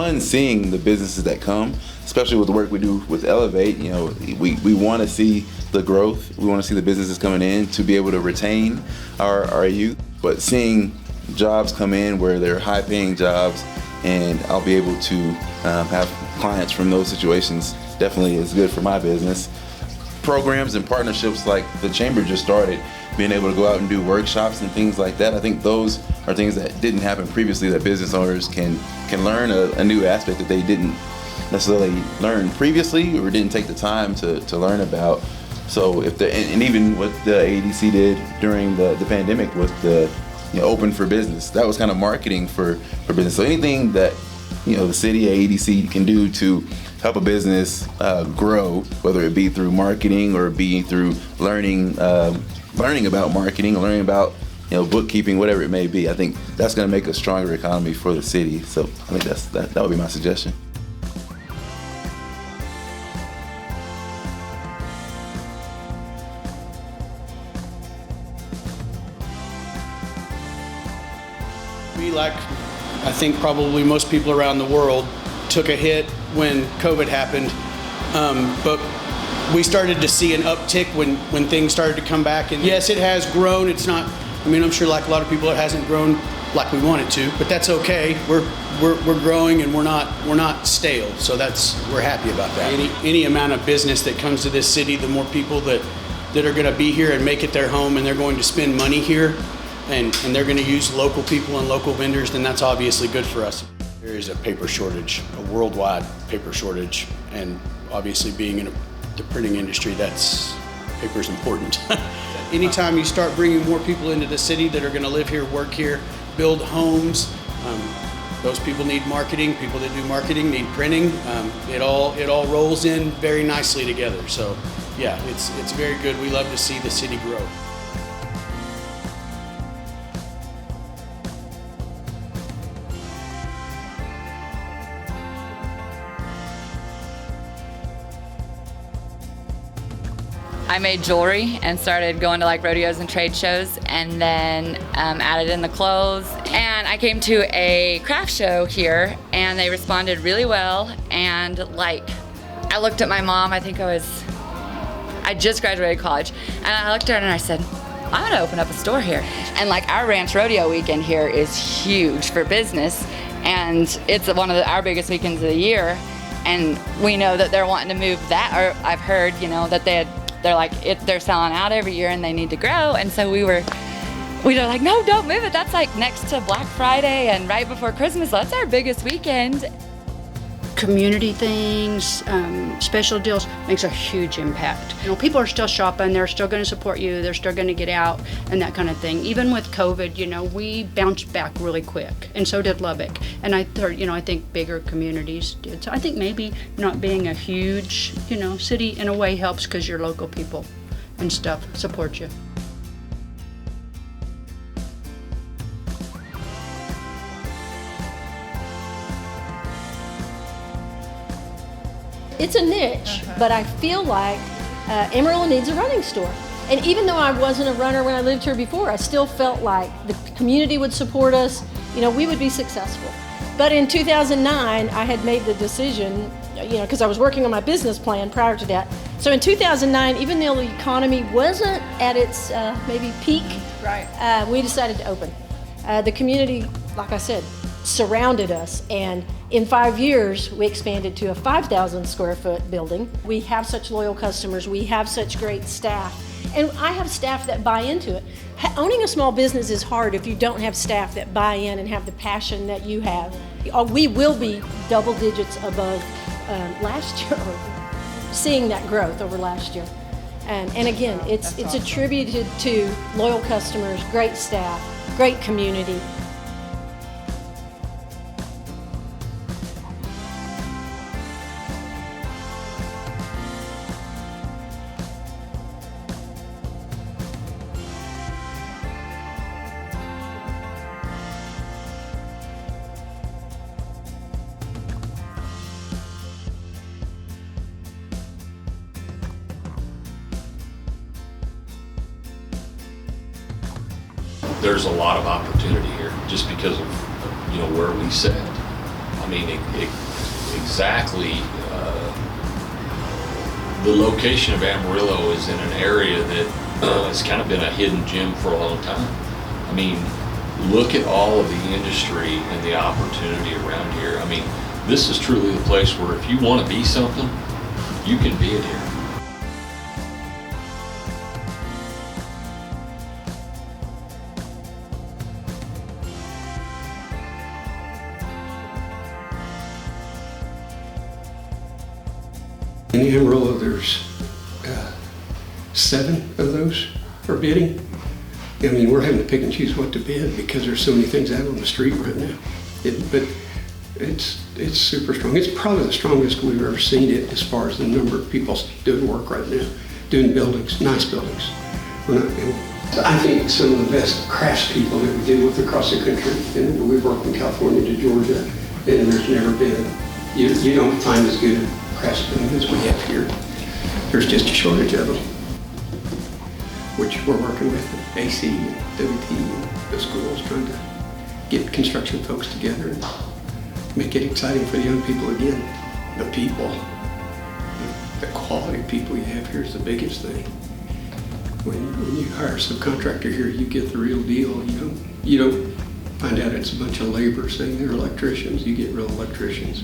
fun seeing the businesses that come, especially with the work we do with Elevate. You know, we want to see the growth. We want to see the businesses coming in to be able to retain our youth. But seeing jobs come in where they're high-paying jobs, and I'll be able to have clients from those situations, definitely is good for my business. Programs and partnerships like the Chamber just started, being able to go out and do workshops and things like that, I think those are things that didn't happen previously, that business owners can learn a new aspect that they didn't necessarily learn previously or didn't take the time to learn about. So and even what the AEDC did during the pandemic with the open for business, that was kind of marketing for business. So anything that the city AEDC can do to help a business grow, whether it be through marketing or be through learning about marketing, learning about bookkeeping, whatever it may be, I think that's going to make a stronger economy for the city. So I think that would be my suggestion. We, like I think probably most people around the world, took a hit when COVID happened, but we started to see an uptick when things started to come back. And yes, it has grown. It's not, I'm sure like a lot of people, it hasn't grown like we want it to, but that's okay. We're growing and we're not stale, so we're happy about that. Any amount of business that comes to this city, the more people that are going to be here and make it their home, and they're going to spend money here, and they're going to use local people and local vendors, then that's obviously good for us. There is a paper shortage, a worldwide paper shortage, and obviously being in the printing industry, paper's important. Anytime you start bringing more people into the city that are going to live here, work here, build homes, those people need marketing. People that do marketing need printing. It all rolls in very nicely together. So yeah, it's very good. We love to see the city grow. I made jewelry and started going to like rodeos and trade shows, and then added in the clothes. And I came to a craft show here and they responded really well. And I looked at my mom, I just graduated college, and I looked at her and I said, I'm gonna open up a store here. And our ranch rodeo weekend here is huge for business, and it's one of our biggest weekends of the year. And we know that they're wanting to move that, or I've heard, that they're selling out every year and they need to grow. And so we were like, no, don't move it. That's next to Black Friday and right before Christmas. That's our biggest weekend. Community things, special deals makes a huge impact. People are still shopping, they're still going to support you, they're still going to get out and that kind of thing. Even with COVID, we bounced back really quick, and so did Lubbock. And I think bigger communities did. So I think maybe not being a huge, city in a way helps, because your local people and stuff support you. It's a niche, but I feel like Amarillo needs a running store. And even though I wasn't a runner when I lived here before, I still felt like the community would support us, we would be successful. But in 2009, I had made the decision, because I was working on my business plan prior to that. So in 2009, even though the economy wasn't at its maybe peak, right, we decided to open. The community, like I said, surrounded us, and in 5 years we expanded to a 5,000 square foot building. We have such loyal customers, we have such great staff, and I have staff that buy into it. Owning a small business is hard if you don't have staff that buy in and have the passion that you have. We will be double digits above last year, seeing that growth over last year. And again, it's attributed to loyal customers, great staff, great community. There's a lot of opportunity here just because of where we sit I mean, exactly. The location of Amarillo is in an area that has kind of been a hidden gem for a long time. I mean, look at all of the industry and the opportunity around here. I mean, this is truly the place where if you want to be something, you can be it here. In Amarillo, there's 7 of those for bidding. I mean, we're having to pick and choose what to bid because there's so many things out on the street right now. But it's super strong. It's probably the strongest we've ever seen it as far as the number of people doing work right now, doing buildings, nice buildings. I think some of the best craftspeople that we deal with across the country, and we've worked from California to Georgia, and there's never been, you don't find as good a craftsmen as we have here. There's just a shortage of them, which we're working with AC and WT and the schools, trying to get construction folks together and make it exciting for the young people again. The people, the quality of people you have here is the biggest thing. When you hire a subcontractor here, you get the real deal. You don't find out it's a bunch of labor saying they're electricians. You get real electricians.